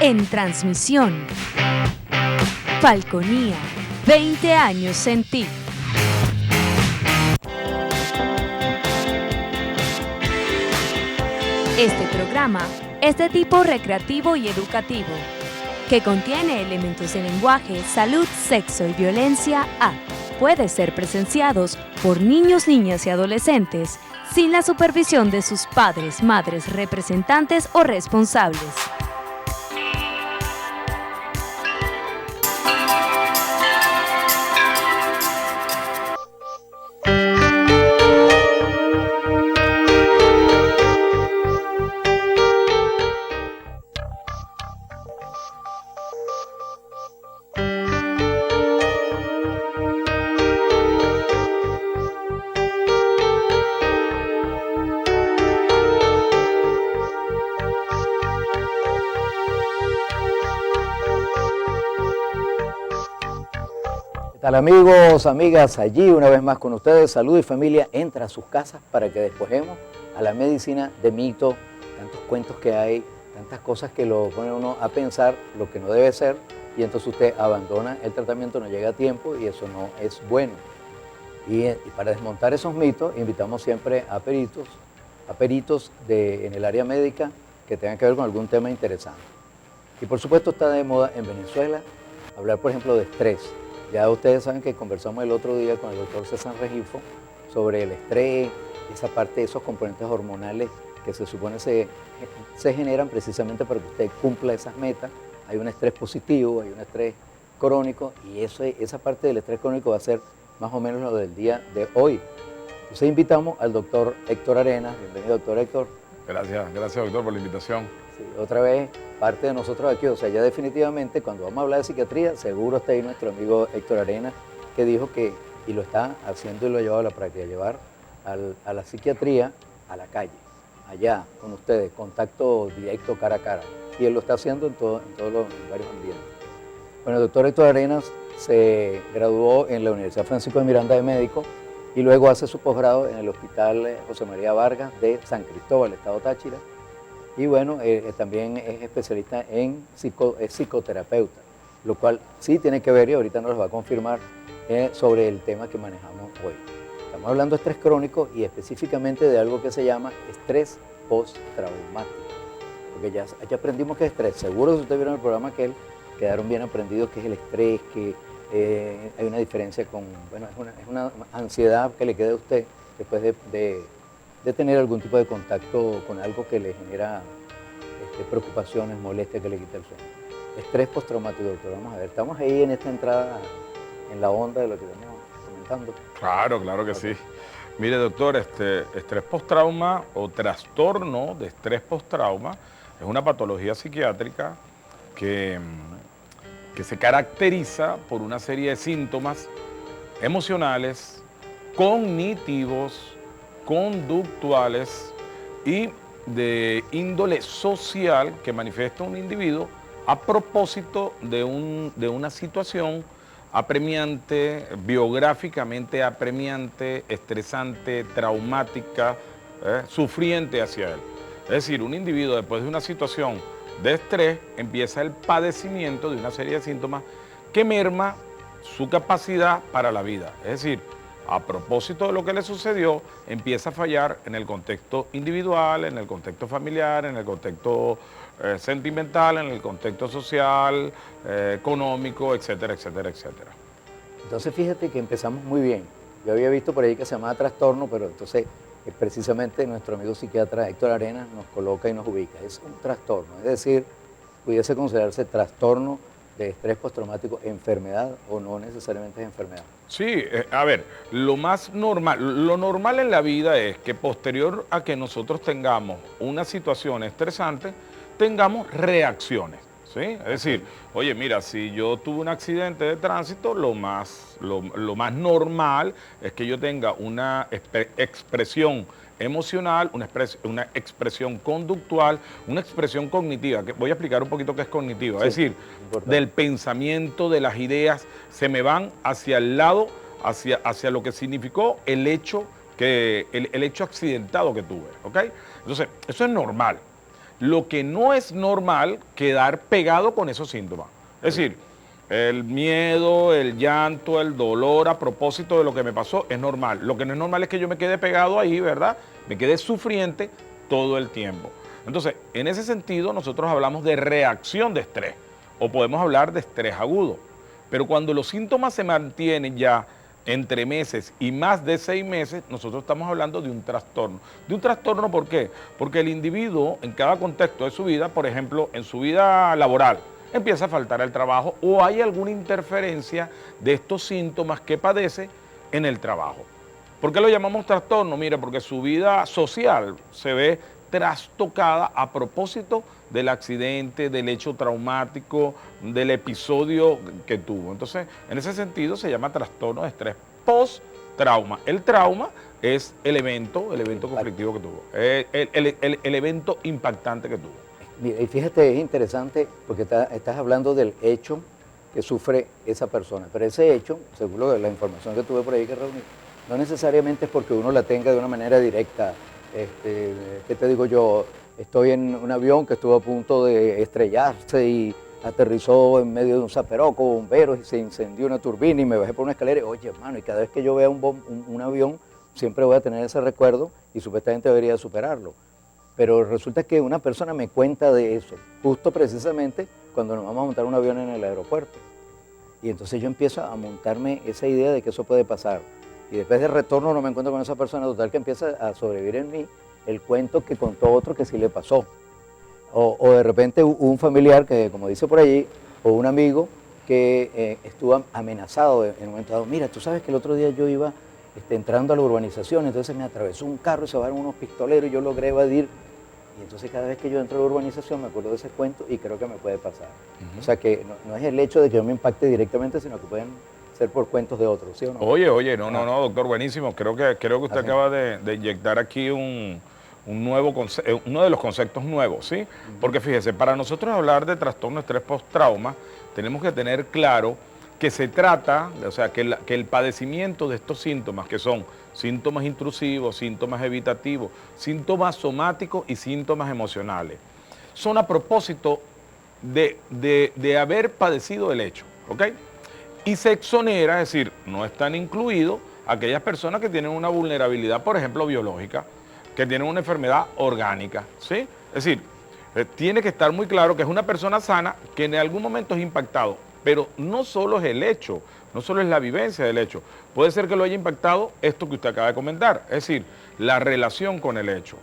en transmisión. Falconía, 20 años en ti. Este programa es de tipo recreativo y educativo, que contiene elementos de lenguaje, salud, sexo y violencia A. Puede ser presenciados por niños, niñas y adolescentes sin la supervisión de sus padres, madres, representantes o responsables. Hola amigos, amigas, allí una vez más con ustedes, Salud y Familia entra a sus casas para que despojemos a la medicina de mito, tantos cuentos que hay, tantas cosas que lo ponen uno a pensar lo que no debe ser y entonces usted abandona el tratamiento, no llega a tiempo y eso no es bueno. Y para desmontar esos mitos invitamos siempre a peritos en el área médica que tengan que ver con algún tema interesante. Y por supuesto está de moda en Venezuela hablar por ejemplo de estrés. Ya ustedes saben que conversamos el otro día con el doctor César Regifo sobre el estrés, esa parte de esos componentes hormonales que se supone se generan precisamente para que usted cumpla esas metas. Hay un estrés positivo, hay un estrés crónico y esa parte del estrés crónico va a ser más o menos lo del día de hoy. Entonces invitamos al doctor Héctor Arenas. Bienvenido, doctor Héctor. Gracias doctor por la invitación. Sí, otra vez parte de nosotros aquí, o sea, ya definitivamente cuando vamos a hablar de psiquiatría, seguro está ahí nuestro amigo Héctor Arenas, que dijo que, y lo está haciendo y lo ha llevado a la práctica, llevar a la psiquiatría a la calle, allá con ustedes, contacto directo cara a cara. Y él lo está haciendo en varios ambientes. Bueno, el doctor Héctor Arenas se graduó en la Universidad Francisco de Miranda de médico y luego hace su posgrado en el Hospital José María Vargas de San Cristóbal, Estado Táchira. Y bueno, también es especialista en psicoterapeuta, lo cual sí tiene que ver, y ahorita nos lo va a confirmar, sobre el tema que manejamos hoy. Estamos hablando de estrés crónico y específicamente de algo que se llama estrés postraumático. Porque ya aprendimos que es estrés. Seguro si ustedes vieron el programa aquel, quedaron bien aprendidos qué es el estrés, que hay una diferencia con, bueno, es una ansiedad que le queda a usted después de tener algún tipo de contacto con algo que le genera preocupaciones, molestias, que le quita el sueño. Estrés postraumático, doctor. Vamos a ver, estamos ahí en esta entrada, en la onda de lo que estamos comentando. Claro que sí. Mire, doctor, estrés postrauma o trastorno de estrés postrauma es una patología psiquiátrica que se caracteriza por una serie de síntomas emocionales, cognitivos, conductuales y de índole social que manifiesta un individuo a propósito de una situación apremiante, biográficamente apremiante, estresante, traumática, sufriente hacia él. Es decir, un individuo después de una situación de estrés empieza el padecimiento de una serie de síntomas que merma su capacidad para la vida. Es decir, a propósito de lo que le sucedió, empieza a fallar en el contexto individual, en el contexto familiar, en el contexto sentimental, en el contexto social, económico, etcétera, etcétera, etcétera. Entonces fíjate que empezamos muy bien. Yo había visto por ahí que se llamaba trastorno, pero entonces precisamente nuestro amigo psiquiatra Héctor Arenas nos coloca y nos ubica. Es un trastorno, es decir, pudiese considerarse trastorno de estrés postraumático, enfermedad o no necesariamente es enfermedad. Sí, a ver, lo normal en la vida es que posterior a que nosotros tengamos una situación estresante, tengamos reacciones, ¿sí? Es decir, oye, mira, si yo tuve un accidente de tránsito, lo más normal es que yo tenga una expresión emocional, una expresión conductual, una expresión cognitiva, que voy a explicar un poquito qué es cognitiva, sí, es decir, importante. Del pensamiento, de las ideas, se me van hacia el lado, hacia lo que significó el hecho accidentado que tuve, ¿ok? Entonces, eso es normal. Lo que no es normal, quedar pegado con esos síntomas. Es decir, el miedo, el llanto, el dolor a propósito de lo que me pasó es normal. Lo que no es normal es que yo me quede pegado ahí, ¿verdad? Me quede sufriente todo el tiempo. Entonces, en ese sentido, nosotros hablamos de reacción de estrés o podemos hablar de estrés agudo. Pero cuando los síntomas se mantienen ya entre meses y más de 6 meses, nosotros estamos hablando de un trastorno. ¿De un trastorno por qué? Porque el individuo en cada contexto de su vida, por ejemplo, en su vida laboral, empieza a faltar el trabajo o hay alguna interferencia de estos síntomas que padece en el trabajo. ¿Por qué lo llamamos trastorno? Mire, porque su vida social se ve trastocada a propósito del accidente, del hecho traumático, del episodio que tuvo. Entonces, en ese sentido se llama trastorno de estrés post-trauma. El trauma es el evento conflictivo que tuvo, el evento impactante que tuvo. Mira, y fíjate, es interesante porque estás hablando del hecho que sufre esa persona, pero ese hecho, según la información que tuve por ahí que reuní, no necesariamente es porque uno la tenga de una manera directa. ¿Qué te digo yo? Estoy en un avión que estuvo a punto de estrellarse y aterrizó en medio de un zaperoco, bomberos, y se incendió una turbina y me bajé por una escalera. Oye, hermano, y cada vez que yo vea un avión, siempre voy a tener ese recuerdo y supuestamente debería superarlo. Pero resulta que una persona me cuenta de eso, justo precisamente cuando nos vamos a montar un avión en el aeropuerto. Y entonces yo empiezo a montarme esa idea de que eso puede pasar. Y después de retorno no me encuentro con esa persona, total que empieza a sobrevivir en mí el cuento que contó otro que sí le pasó. O de repente un familiar que, como dice por allí, o un amigo que estuvo amenazado en un momento dado. Mira, tú sabes que el otro día yo iba entrando a la urbanización, entonces me atravesó un carro y se bajaron unos pistoleros y yo logré evadir. Y entonces cada vez que yo entro a la urbanización me acuerdo de ese cuento y creo que me puede pasar. O sea que no es el hecho de que yo me impacte directamente, sino que pueden ser por cuentos de otros, ¿sí o no? Oye, no, doctor, buenísimo. Creo que usted acaba de inyectar aquí uno de los conceptos nuevos, ¿sí? Porque fíjese, para nosotros hablar de trastorno de estrés post-trauma, tenemos que tener claro que se trata, o sea, que el padecimiento de estos síntomas, que son síntomas intrusivos, síntomas evitativos, síntomas somáticos y síntomas emocionales, son a propósito de haber padecido el hecho, ¿ok? Y se exonera, es decir, no están incluidos aquellas personas que tienen una vulnerabilidad, por ejemplo, biológica, que tienen una enfermedad orgánica, ¿sí? Es decir, tiene que estar muy claro que es una persona sana que en algún momento es impactado, pero no solo es el hecho, no solo es la vivencia del hecho, puede ser que lo haya impactado esto que usted acaba de comentar, es decir, la relación con el hecho.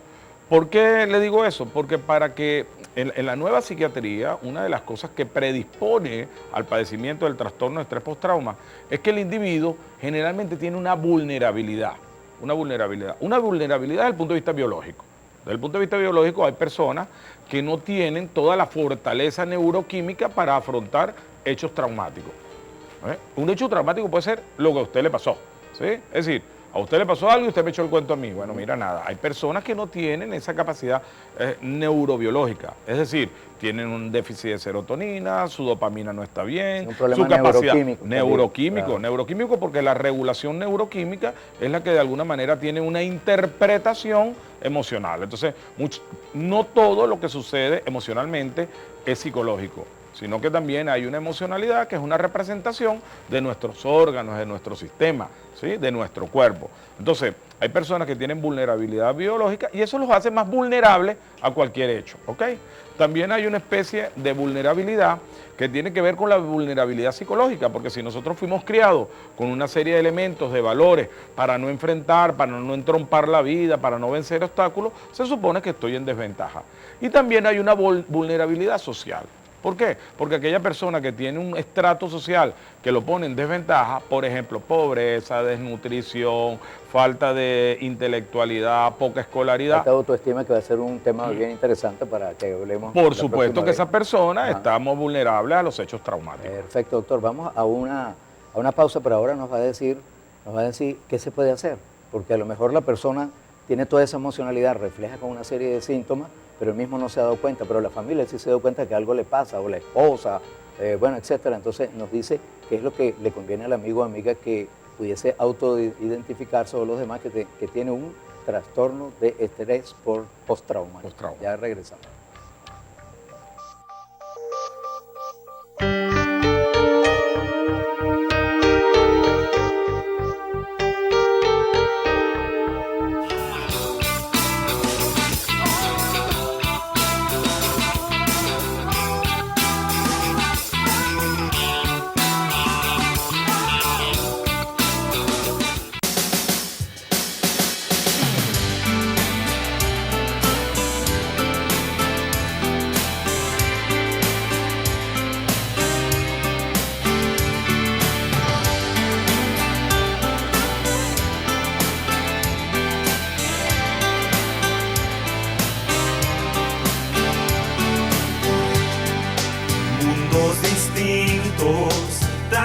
¿Por qué le digo eso? Porque para que en la nueva psiquiatría, una de las cosas que predispone al padecimiento del trastorno de estrés post-trauma es que el individuo generalmente tiene una vulnerabilidad desde el punto de vista biológico. Desde el punto de vista biológico hay personas que no tienen toda la fortaleza neuroquímica para afrontar hechos traumáticos. Un hecho traumático puede ser lo que a usted le pasó, ¿sí? Es decir, a usted le pasó algo y usted me echó el cuento a mí. Bueno, mira, nada, hay personas que no tienen esa capacidad neurobiológica, es decir, tienen un déficit de serotonina, su dopamina no está bien, un problema su capacidad neuroquímico porque la regulación neuroquímica es la que de alguna manera tiene una interpretación emocional. Entonces, no todo lo que sucede emocionalmente es psicológico, sino que también hay una emocionalidad que es una representación de nuestros órganos, de nuestro sistema, ¿sí? De nuestro cuerpo. Entonces, hay personas que tienen vulnerabilidad biológica y eso los hace más vulnerables a cualquier hecho, ¿ok? También hay una especie de vulnerabilidad que tiene que ver con la vulnerabilidad psicológica, porque si nosotros fuimos criados con una serie de elementos, de valores, para no enfrentar, para no entrompar la vida, para no vencer obstáculos, se supone que estoy en desventaja. Y también hay una vulnerabilidad social. ¿Por qué? Porque aquella persona que tiene un estrato social que lo pone en desventaja, por ejemplo, pobreza, desnutrición, falta de intelectualidad, poca escolaridad. Falta de autoestima, que va a ser un tema bien interesante para que hablemos. Por supuesto que esa persona estamos vulnerables a los hechos traumáticos. Perfecto, doctor. Vamos a una pausa, pero ahora nos va a decir qué se puede hacer. Porque a lo mejor la persona tiene toda esa emocionalidad, refleja con una serie de síntomas, pero él mismo no se ha dado cuenta, pero la familia sí se dio cuenta que algo le pasa, o la esposa, bueno, etcétera. Entonces nos dice qué es lo que le conviene al amigo o amiga que pudiese autoidentificarse o los demás que tiene un trastorno de estrés por post-trauma. Ya regresamos.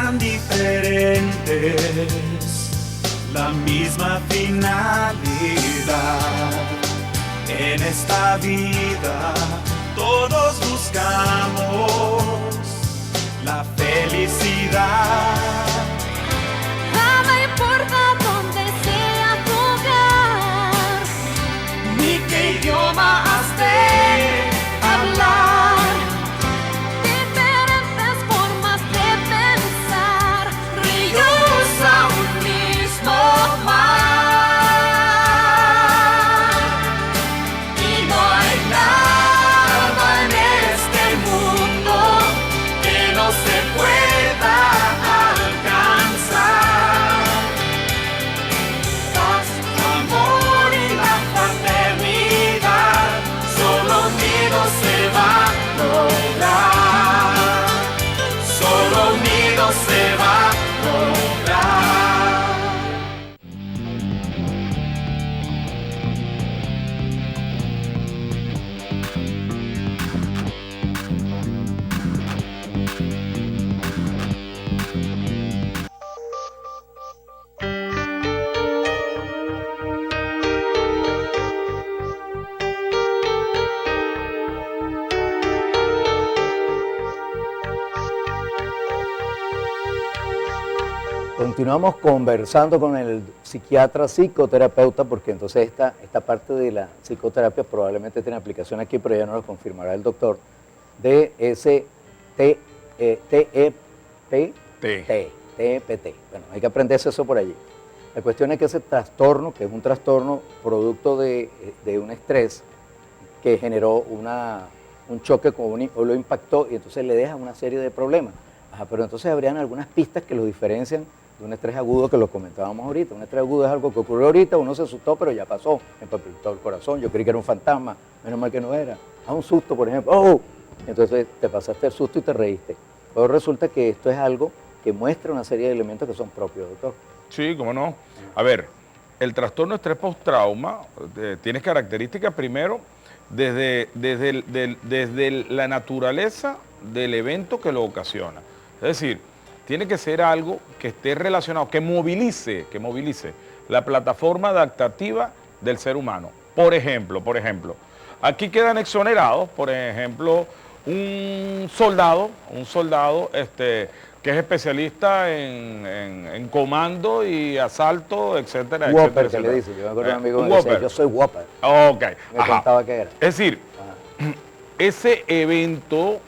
tan diferentes, la misma finalidad. En esta vida todos buscamos la felicidad. Nada importa dónde sea tu hogar, Ni qué idioma has de hablar. diferentes formas de pensar, ríos a un mismo mar. Y no hay nada en este mundo que no se pueda alcanzar. Paz, amor y la fraternidad, solo unidos se va a lograr. Solo unidos se va a lograr. Continuamos conversando con el psiquiatra psicoterapeuta, porque entonces esta parte de la psicoterapia probablemente tiene aplicación aquí, pero ya nos lo confirmará el doctor, de ese TEPT. Bueno, hay que aprenderse eso por allí. La cuestión es que ese trastorno, que es un trastorno producto de un estrés que generó un choque o lo impactó y entonces le deja una serie de problemas. Ajá, pero entonces habrían algunas pistas que lo diferencian de un estrés agudo que lo comentábamos ahorita. Un estrés agudo es algo que ocurrió ahorita, uno se asustó, pero ya pasó, me palpitó el corazón, yo creí que era un fantasma, menos mal que no era. A un susto, por ejemplo, ¡oh! Entonces te pasaste el susto y te reíste. Pero resulta que esto es algo que muestra una serie de elementos que son propios, doctor. Sí, cómo no. A ver, el trastorno de estrés postrauma tiene características primero desde la naturaleza del evento que lo ocasiona. Es decir, tiene que ser algo que esté relacionado, que movilice la plataforma adaptativa del ser humano. Por ejemplo, aquí quedan exonerados, por ejemplo, un soldado que es especialista en comando y asalto, etcétera, Whopper, etcétera, que le dice. Yo me acuerdo de un amigo que Un me decía, Whopper. yo soy Whopper. Ok. Me contaba qué era. Es decir, ese evento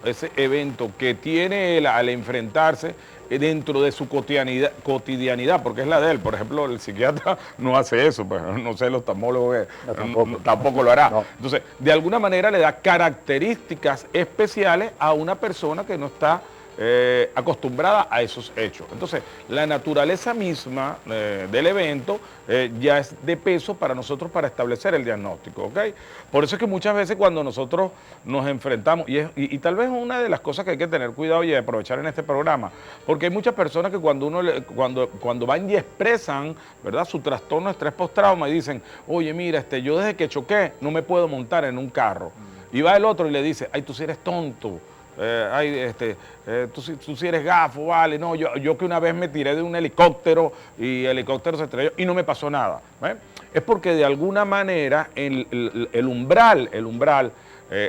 que tiene él al enfrentarse dentro de su cotidianidad, porque es la de él. Por ejemplo, el psiquiatra no hace eso, pues, no sé, el oftalmólogo tampoco lo hará. No. Entonces, de alguna manera le da características especiales a una persona que no está acostumbrada a esos hechos. Entonces, la naturaleza misma del evento ya es de peso para nosotros para establecer el diagnóstico, ¿ok? Por eso es que muchas veces cuando nosotros nos enfrentamos, y tal vez una de las cosas que hay que tener cuidado y aprovechar en este programa, porque hay muchas personas que cuando van y expresan, ¿verdad?, su trastorno de estrés postrauma y dicen, oye, mira, yo desde que choqué no me puedo montar en un carro. Y va el otro y le dice, ay, tú sí eres tonto. Tú sí eres gafo, vale, no, yo que una vez me tiré de un helicóptero y el helicóptero se estrelló y no me pasó nada. Es porque de alguna manera el umbral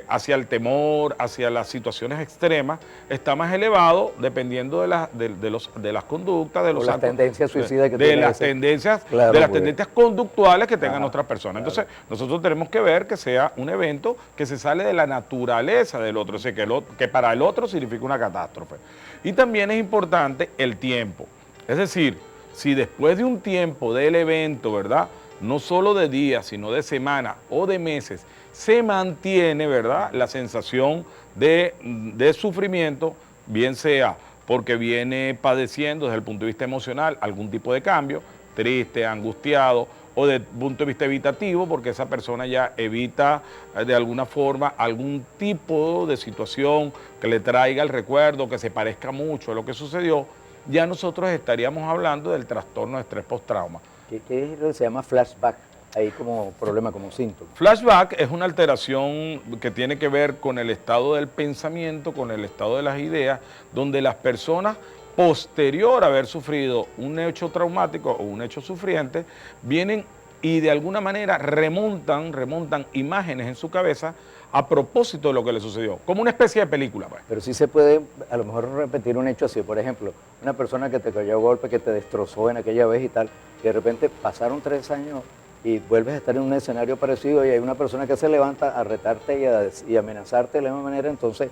hacia el temor, hacia las situaciones extremas, está más elevado dependiendo de las conductas, de los las tendencias suicidas que de tiene las ese. tendencias, Claro, de las muy tendencias conductuales que tengan Ajá, otras personas. claro. Entonces, nosotros tenemos que ver que sea un evento que se sale de la naturaleza del otro, o sea, que para el otro significa una catástrofe. Y también es importante el tiempo. Es decir, si después de un tiempo del evento, ¿verdad?, no solo de días, sino de semanas o de meses, se mantiene, ¿verdad?, la sensación de sufrimiento, bien sea porque viene padeciendo desde el punto de vista emocional algún tipo de cambio, triste, angustiado, o desde el punto de vista evitativo, porque esa persona ya evita de alguna forma algún tipo de situación que le traiga el recuerdo, que se parezca mucho a lo que sucedió, ya nosotros estaríamos hablando del trastorno de estrés postrauma. ¿Qué es lo que se llama flashback? Ahí como problema, como síntoma. Flashback es una alteración que tiene que ver con el estado del pensamiento, con el estado de las ideas, donde las personas posterior a haber sufrido un hecho traumático o un hecho sufriente, vienen y de alguna manera remontan imágenes en su cabeza a propósito de lo que le sucedió, como una especie de película, pues. Pero sí se puede a lo mejor repetir un hecho así, por ejemplo, una persona que te cayó a golpe, que te destrozó en aquella vez y tal, y de repente pasaron 3 años y vuelves a estar en un escenario parecido y hay una persona que se levanta a retarte y a amenazarte de la misma manera, entonces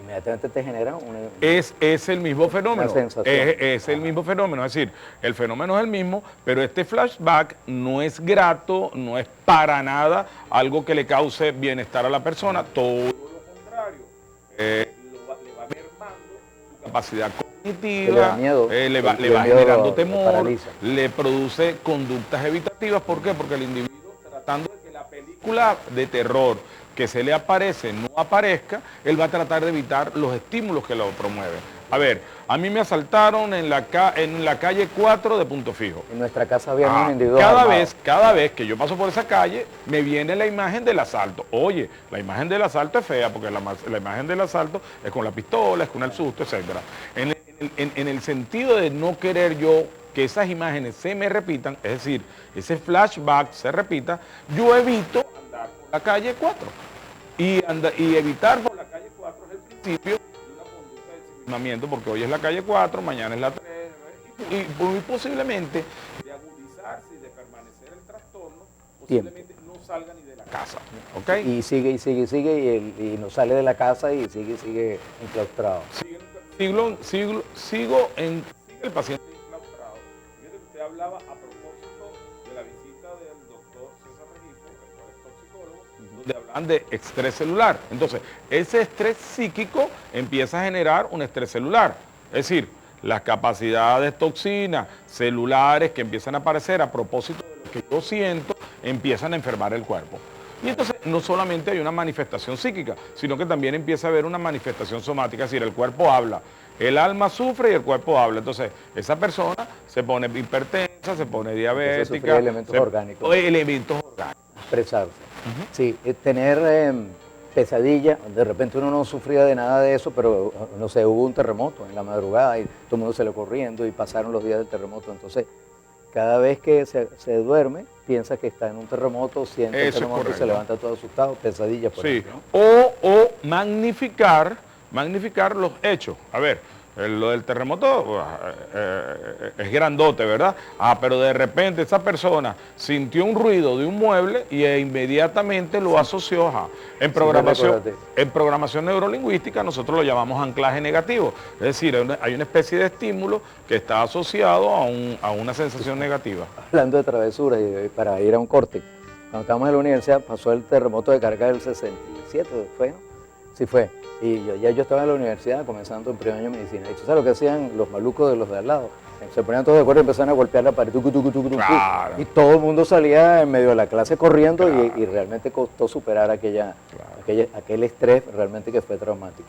inmediatamente te genera una... Es el mismo fenómeno, Una sensación. es el mismo fenómeno, es decir, el fenómeno es el mismo, pero este flashback no es grato, no es para nada algo que le cause bienestar a la persona, todo lo contrario, le va mermando su capacidad cognitiva, Le da miedo, le va miedo generando lo temor, paraliza. le produce conductas evitativas. ¿Por qué? Porque el individuo, tratando de que la película de terror que se le aparece no aparezca, él va a tratar de evitar los estímulos que lo promueven. A ver, a mí me asaltaron en la calle 4 de Punto Fijo. En nuestra casa había un individuo Cada vez que yo paso por esa calle, me viene la imagen del asalto. Oye, la imagen del asalto es fea, porque la imagen del asalto es con la pistola, es con el susto, etc. En el sentido de no querer yo que esas imágenes se me repitan, es decir, ese flashback se repita, yo evito andar por la calle 4. Y evitar por la calle 4 es el principio de una conducta de ensimismamiento, porque hoy es la calle 4, mañana es la 3, y muy posiblemente de agudizarse y de permanecer el trastorno, posiblemente no salga ni de la casa. ¿Ok? Y sigue y no sale de la casa y sigue enclaustrado. Sigue el paciente enclaustrado. Fíjate que usted hablaba a propósito de la visita del doctor César Registro, el cual es toxicólogo, donde hablan de estrés celular. Entonces, ese estrés psíquico empieza a generar un estrés celular. Es decir, las capacidades toxinas celulares que empiezan a aparecer a propósito de lo que yo siento, empiezan a enfermar el cuerpo. Y entonces no solamente hay una manifestación psíquica, sino que también empieza a haber una manifestación somática, es decir, el cuerpo habla, el alma sufre y el cuerpo habla. Entonces esa persona se pone hipertensa, se pone diabética. Elementos orgánicos. Elementos orgánicos. Expresarse. Sí, tener pesadilla, de repente uno no sufría de nada de eso, pero no sé, hubo un terremoto en la madrugada y todo el mundo salió corriendo y pasaron los días del terremoto, entonces cada vez que se duerme, piensa que está en un terremoto, siente el terremoto y se levanta todo asustado, pesadilla por sí. ejemplo, ¿no? O magnificar los hechos. A ver, lo del terremoto es grandote, ¿verdad? Pero de repente esa persona sintió un ruido de un mueble y inmediatamente lo asoció. En programación neurolingüística nosotros lo llamamos anclaje negativo. Es decir, hay una especie de estímulo que está asociado a una sensación negativa. Hablando de travesuras y para ir a un corte, cuando estábamos en la universidad pasó el terremoto de Caracas del 67, ¿fue? ¿No? Sí fue. Y yo estaba en la universidad comenzando en primer año de medicina. Y tú sabes lo que hacían los malucos de los de al lado. Se ponían todos de acuerdo y empezaban a golpear la pared. Claro. Y todo el mundo salía en medio de la clase corriendo, claro. y realmente costó superar aquel estrés realmente que fue traumático.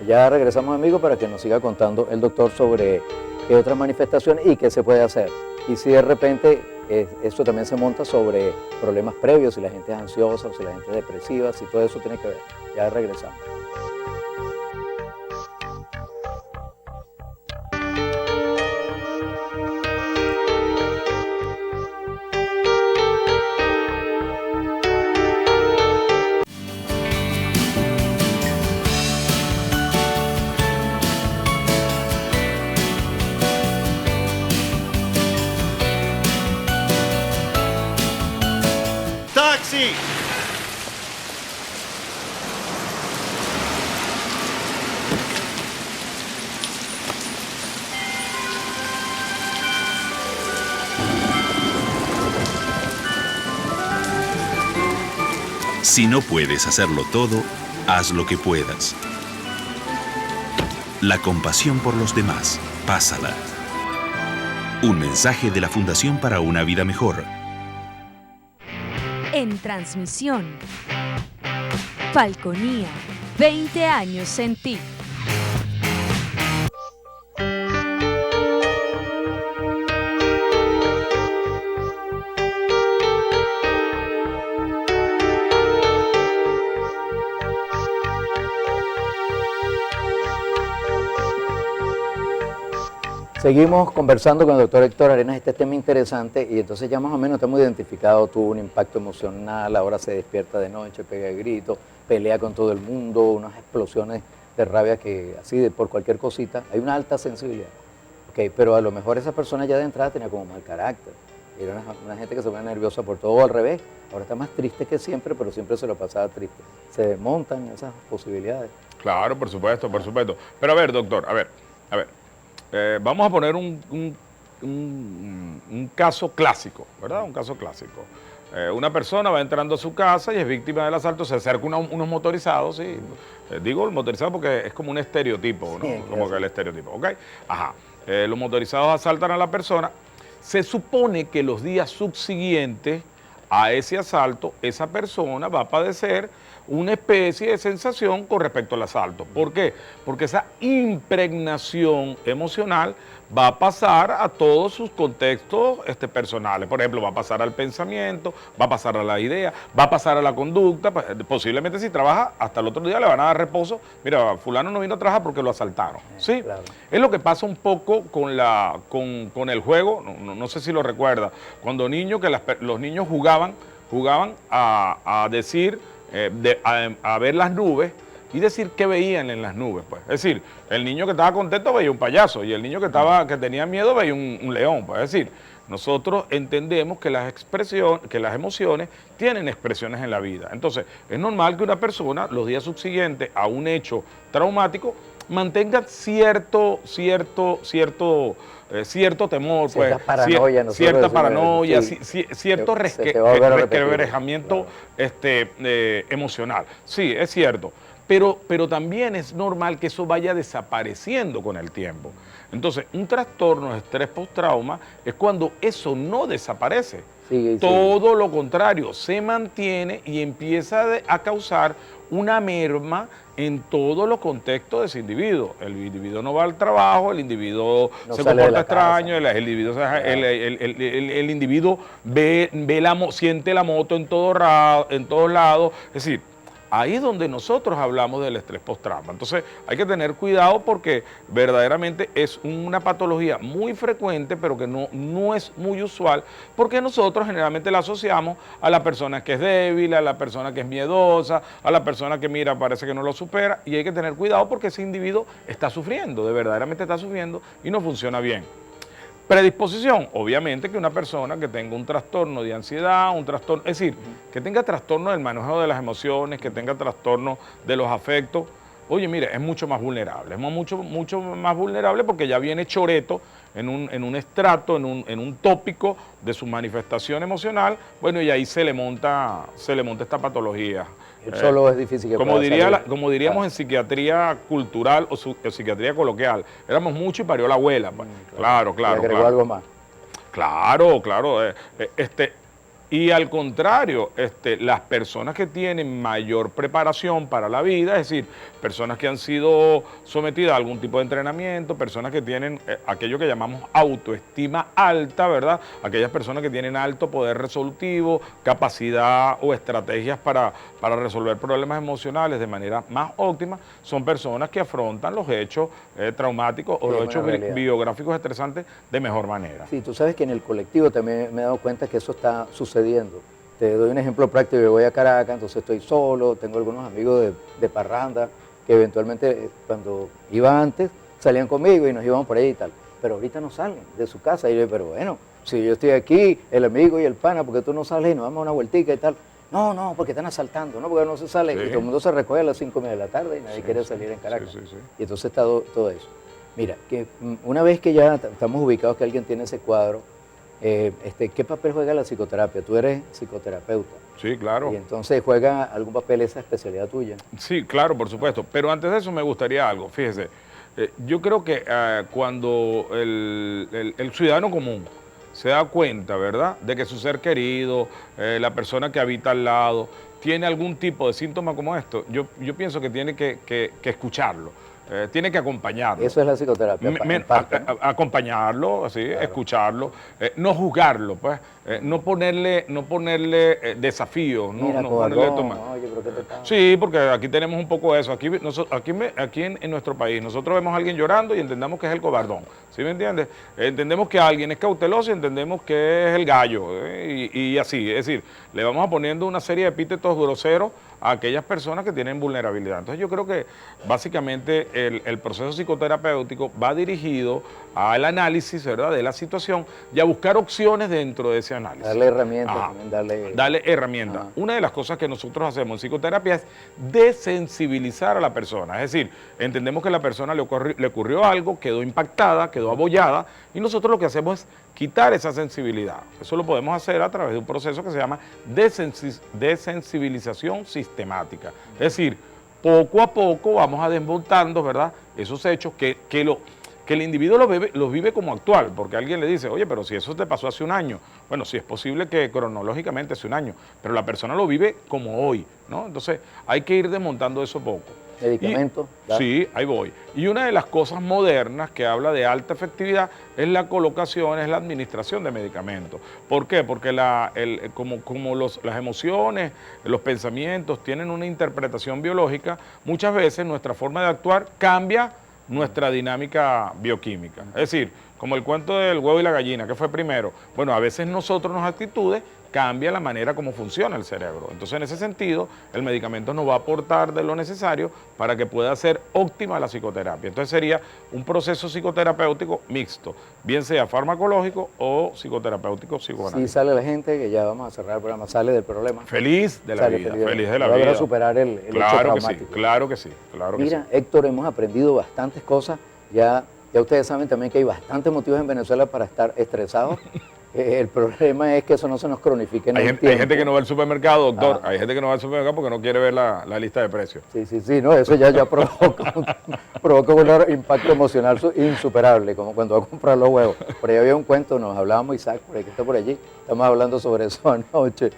Ya regresamos, amigos, para que nos siga contando el doctor sobre qué otras manifestaciones y qué se puede hacer. Y si de repente eso también se monta sobre problemas previos, si la gente es ansiosa, si la gente es depresiva, si todo eso tiene que ver. Ya regresamos. ¡Taxi! Si no puedes hacerlo todo, haz lo que puedas. La compasión por los demás, pásala. Un mensaje de la Fundación para una Vida Mejor. En transmisión, Falconía, 20 años en ti. Seguimos conversando con el doctor Héctor Arenas este tema interesante y entonces ya más o menos estamos identificados, tuvo un impacto emocional, ahora se despierta de noche, pega gritos, pelea con todo el mundo, unas explosiones de rabia que así por cualquier cosita, hay una alta sensibilidad. Okay, pero a lo mejor esa persona ya de entrada tenía como mal carácter, era una gente que se pone nerviosa por todo, o al revés, ahora está más triste que siempre, pero siempre se lo pasaba triste. Se desmontan esas posibilidades. Claro, por supuesto, por supuesto. Pero a ver, doctor, a ver. Vamos a poner un caso clásico, ¿verdad? Un caso clásico. Una persona va entrando a su casa y es víctima del asalto, se acerca unos motorizados, ¿sí? Digo el motorizado porque es como un estereotipo, ¿no? Sí, como claro. que el estereotipo, ¿ok? Ajá. Los motorizados asaltan a la persona. Se supone que los días subsiguientes a ese asalto, esa persona va a padecer una especie de sensación con respecto al asalto. ¿Por qué? Porque esa impregnación emocional va a pasar a todos sus contextos personales. Por ejemplo, va a pasar al pensamiento, va a pasar a la idea, va a pasar a la conducta. Posiblemente si trabaja, hasta el otro día le van a dar reposo. Mira, fulano no vino a trabajar porque lo asaltaron. ¿Sí? Claro. Es lo que pasa un poco con el juego, no sé si lo recuerda, cuando niños, los niños jugaban a decir, a ver las nubes y decir qué veían en las nubes, pues. Es decir, el niño que estaba contento veía un payaso y el niño que tenía miedo veía un león, pues. Es decir, nosotros entendemos que las emociones tienen expresiones en la vida. Entonces, es normal que una persona los días subsiguientes a un hecho traumático mantenga cierto temor, pues, cierta paranoia, cierto resquebrajamiento emocional. Sí, es cierto. Pero también es normal que eso vaya desapareciendo con el tiempo. Entonces, un trastorno de estrés postrauma es cuando eso no desaparece. Sí. Todo lo contrario, se mantiene y empieza a causar una merma en todos los contextos de ese individuo. El individuo no va al trabajo, el individuo se comporta extraño, el individuo siente la moto en todos lados. Es decir, ahí es donde nosotros hablamos del estrés postrauma. Entonces hay que tener cuidado porque verdaderamente es una patología muy frecuente, pero que no es muy usual, porque nosotros generalmente la asociamos a la persona que es débil, a la persona que es miedosa, a la persona que mira, parece que no lo supera, y hay que tener cuidado porque ese individuo está sufriendo, verdaderamente está sufriendo y no funciona bien. Predisposición, obviamente que una persona que tenga un trastorno de ansiedad, es decir, que tenga trastorno del manejo de las emociones, que tenga trastorno de los afectos, oye, mire, es mucho más vulnerable, es mucho más vulnerable porque ya viene choreto en un estrato, en un tópico de su manifestación emocional, bueno, y ahí se le monta esta patología. Solo es difícil que como diríamos en psiquiatría cultural o psiquiatría coloquial, éramos muchos y parió la abuela. Pues. Claro. ¿Le agregó algo más? Claro. Y al contrario, las personas que tienen mayor preparación para la vida, es decir, personas que han sido sometidas a algún tipo de entrenamiento, personas que tienen aquello que llamamos autoestima alta, ¿verdad? Aquellas personas que tienen alto poder resolutivo, capacidad o estrategias para resolver problemas emocionales de manera más óptima, son personas que afrontan los hechos traumáticos o los hechos biográficos estresantes de mejor manera. Sí, tú sabes que en el colectivo también me he dado cuenta que eso está sucediendo. Te doy un ejemplo práctico, yo voy a Caracas, entonces estoy solo, tengo algunos amigos de parranda que eventualmente cuando iba antes salían conmigo y nos íbamos por ahí y tal, pero ahorita no salen de su casa y yo, pero bueno, si yo estoy aquí, el amigo y el pana, ¿por qué tú no sales y nos vamos a una vueltica y tal? No, porque están asaltando, no, porque no se sale, y todo el mundo se recoge a las 5:30 de la tarde y nadie quiere salir en Caracas. Y entonces está todo eso. Mira, que una vez que ya estamos ubicados que alguien tiene ese cuadro, ¿qué papel juega la psicoterapia? Tú eres psicoterapeuta. Sí, claro. Y entonces juega algún papel esa especialidad tuya. Sí, claro, por supuesto. Pero antes de eso me gustaría algo. Fíjese, yo creo que cuando el ciudadano común se da cuenta, ¿verdad?, de que su ser querido, la persona que habita al lado, tiene algún tipo de síntoma como esto, yo pienso que tiene que escucharlo. tiene que acompañarlo. Eso es la psicoterapia. en parte, ¿no? Acompañarlo, así, Claro. escucharlo, no juzgarlo, pues, no ponerle desafíos, Mira, no ponerle cobardón, oye, pero ¿qué te pasa? Sí, porque aquí tenemos un poco eso. Aquí en nuestro país, nosotros vemos a alguien llorando y entendemos que es el cobardón. ¿Sí me entiendes? Entendemos que alguien es cauteloso y entendemos que es el gallo. Y así, es decir, le vamos a poniendo una serie de epítetos groseros a aquellas personas que tienen vulnerabilidad. Entonces yo creo que básicamente el proceso psicoterapéutico va dirigido al análisis, ¿verdad?, de la situación y a buscar opciones dentro de ese análisis. Darle herramientas, Ajá. también Darle herramientas. Ajá. Una de las cosas que nosotros hacemos en psicoterapia es desensibilizar a la persona. Es decir, entendemos que a la persona le ocurrió algo, quedó impactada, quedó abollada, y nosotros lo que hacemos es quitar esa sensibilidad. Eso lo podemos hacer a través de un proceso que se llama desensibilización sistemática. Es decir, poco a poco vamos a desmontando, ¿verdad?, esos hechos que el individuo los vive como actual, porque alguien le dice, oye, pero si eso te pasó hace un año, bueno, sí es posible que cronológicamente hace un año, pero la persona lo vive como hoy, ¿no? Entonces hay que ir desmontando eso poco. Medicamentos. Sí, ahí voy. Y una de las cosas modernas que habla de alta efectividad es la colocación, es la administración de medicamentos. ¿Por qué? Porque las emociones, los pensamientos tienen una interpretación biológica, muchas veces nuestra forma de actuar cambia nuestra dinámica bioquímica. Es decir, como el cuento del huevo y la gallina, ¿qué fue primero? Bueno, a veces nosotros, nuestras actitudes, cambia la manera como funciona el cerebro. Entonces, en ese sentido, el medicamento nos va a aportar de lo necesario para que pueda ser óptima la psicoterapia. Entonces, sería un proceso psicoterapéutico mixto, bien sea farmacológico o psicoterapéutico psicoanalítico. Sí, sale la gente, que ya vamos a cerrar el programa, sale del problema. Feliz de la vida, feliz de la Logra vida. superar el hecho Claro que sí, traumático. claro que sí, claro que sí. Mira, Héctor, hemos aprendido bastantes cosas. Ya ustedes saben también que hay bastantes motivos en Venezuela para estar estresados. El problema es que eso no se nos cronifique en Hay el gente, tiempo. que no va al supermercado, doctor. Ah. Hay gente que no va al supermercado porque no quiere ver la lista de precios. Sí, no, eso ya provoca un impacto emocional insuperable, como cuando va a comprar los huevos. Por ahí había un cuento, nos hablábamos Isaac, por ahí que está por allí, estamos hablando sobre eso anoche.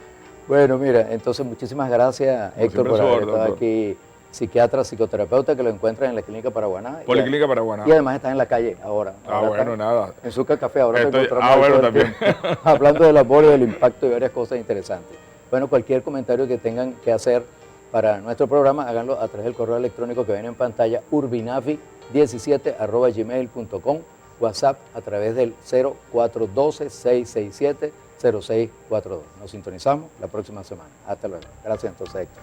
Bueno, mira, entonces muchísimas gracias, Como Héctor, siempre, por su haber orden, estado doctor. aquí, psiquiatra, psicoterapeuta, que lo encuentran en la Clínica Paraguaná. Policlínica Paraguaná. Y además está en la calle ahora. Ah, bueno, nada. En su café, ahora te Estoy- encontramos ah, ahí bueno, todo el también. tiempo, hablando del amor y del impacto y varias cosas interesantes. Bueno, cualquier comentario que tengan que hacer para nuestro programa, háganlo a través del correo electrónico que viene en pantalla, urbinafi17@gmail.com, WhatsApp a través del 0412-667-0642. Nos sintonizamos la próxima semana. Hasta luego. Gracias entonces, Héctor.